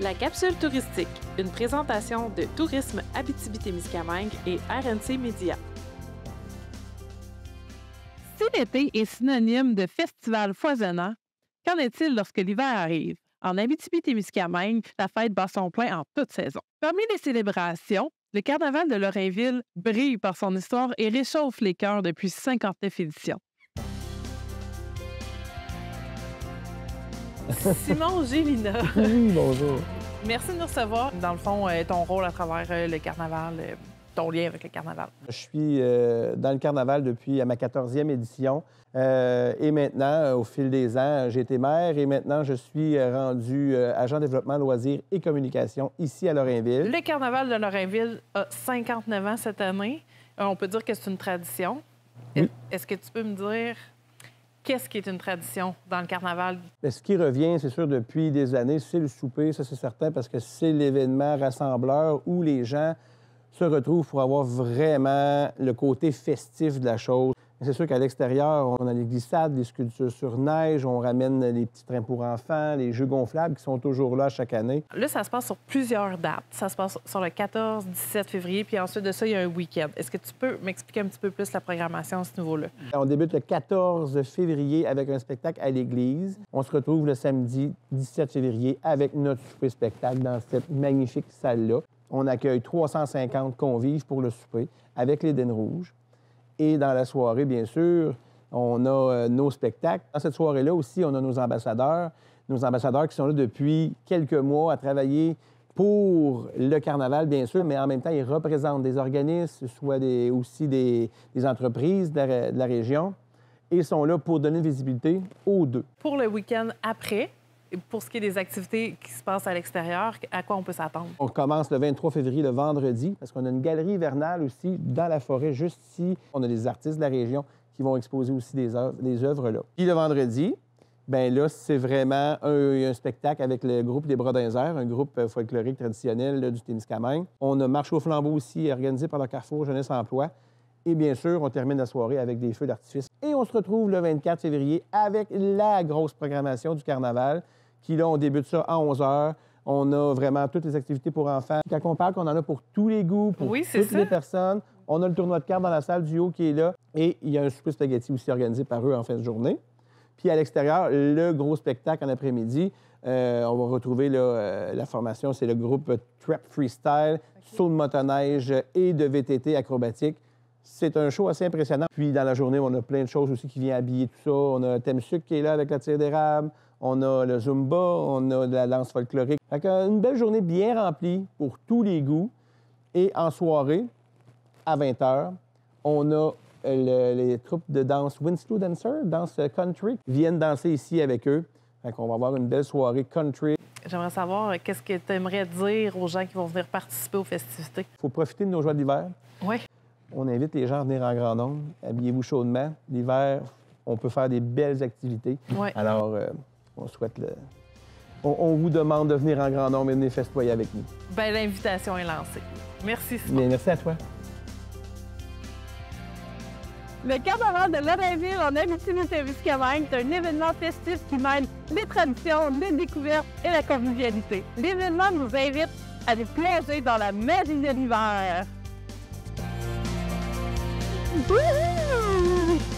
La capsule touristique, une présentation de Tourisme Abitibi-Témiscamingue et RNC Média. Si l'été est synonyme de festival foisonnant, qu'en est-il lorsque l'hiver arrive? En Abitibi-Témiscamingue, la fête bat son plein en toute saison. Parmi les célébrations, le carnaval de Lorrainville brille par son histoire et réchauffe les cœurs depuis 59 éditions. Simon Gélina. Oui, bonjour. Merci de nous recevoir. Dans le fond, ton rôle à travers le carnaval, ton lien avec le carnaval. Je suis dans le carnaval depuis ma 14e édition. Et maintenant, au fil des ans, j'ai été maire et maintenant, je suis rendu agent développement, loisirs et communication ici à Lorrainville. Le carnaval de Lorrainville a 59 ans cette année. On peut dire que c'est une tradition. Oui. Est-ce que tu peux me dire qu'est-ce qui est une tradition dans le carnaval? Mais ce qui revient, c'est sûr, depuis des années, c'est le souper, ça c'est certain, parce que c'est l'événement rassembleur où les gens se retrouvent pour avoir vraiment le côté festif de la chose. C'est sûr qu'à l'extérieur, on a les glissades, les sculptures sur neige, on ramène les petits trains pour enfants, les jeux gonflables qui sont toujours là chaque année. Là, ça se passe sur plusieurs dates. Ça se passe sur le 14, 17 février, puis ensuite de ça, il y a un week-end. Est-ce que tu peux m'expliquer un petit peu plus la programmation à ce niveau-là? On débute le 14 février avec un spectacle à l'église. On se retrouve le samedi 17 février avec notre souper spectacle dans cette magnifique salle-là. On accueille 350 convives pour le souper avec les Dînes Rouges. Et dans la soirée, bien sûr, on a nos spectacles. Dans cette soirée-là aussi, on a nos ambassadeurs qui sont là depuis quelques mois à travailler pour le carnaval, bien sûr, mais en même temps, ils représentent des organismes, soit aussi des entreprises de la région, et ils sont là pour donner visibilité aux deux. Pour le week-end après, pour ce qui est des activités qui se passent à l'extérieur, à quoi on peut s'attendre? On commence le 23 février, le vendredi, parce qu'on a une galerie hivernale aussi dans la forêt, juste ici. On a des artistes de la région qui vont exposer aussi des œuvres là. Puis le vendredi, bien là, c'est vraiment un spectacle avec le groupe des Bras-d'un-Zer, un groupe folklorique traditionnel là, du Témiscamingue. On a Marche au flambeau aussi, organisé par le Carrefour Jeunesse Emploi. Et bien sûr, on termine la soirée avec des feux d'artifice. Et on se retrouve le 24 février avec la grosse programmation du carnaval, qui là, on débute ça à 11 h. On a vraiment toutes les activités pour enfants. Quand on parle qu'on en a pour tous les goûts, pour toutes les personnes, on a le tournoi de cartes dans la salle du haut qui est là. Et il y a un souper spaghetti aussi organisé par eux en fin de journée. Puis à l'extérieur, le gros spectacle en après-midi, on va retrouver là, la formation, c'est le groupe Trap Freestyle, saut de motoneige et de VTT acrobatique. C'est un show assez impressionnant. Puis dans la journée, on a plein de choses aussi qui viennent habiller tout ça. On a Thème Sucre qui est là avec la tire d'érable. On a le Zumba, on a de la danse folklorique. Fait une belle journée bien remplie pour tous les goûts. Et en soirée, à 20 h, on a les troupes de danse Winslow Dancer, danse country, qui viennent danser ici avec eux. Fait qu'on va avoir une belle soirée country. J'aimerais savoir qu'est-ce que tu aimerais dire aux gens qui vont venir participer aux festivités. Il faut profiter de nos joies d'hiver. Oui. On invite les gens à venir en grand nombre. Habillez-vous chaudement. L'hiver, on peut faire des belles activités. Oui. Alors, on souhaite on vous demande de venir en grand nombre et de venir festoyer avec nous. Bien, l'invitation est lancée. Merci, Simon. Bien, merci à toi. Le carnaval de Lorrainville en Abitibi-Témiscamingue est un événement festif qui mêle les traditions, les découvertes et la convivialité. L'événement nous invite à nous plonger dans la magie de l'hiver. Wouhou!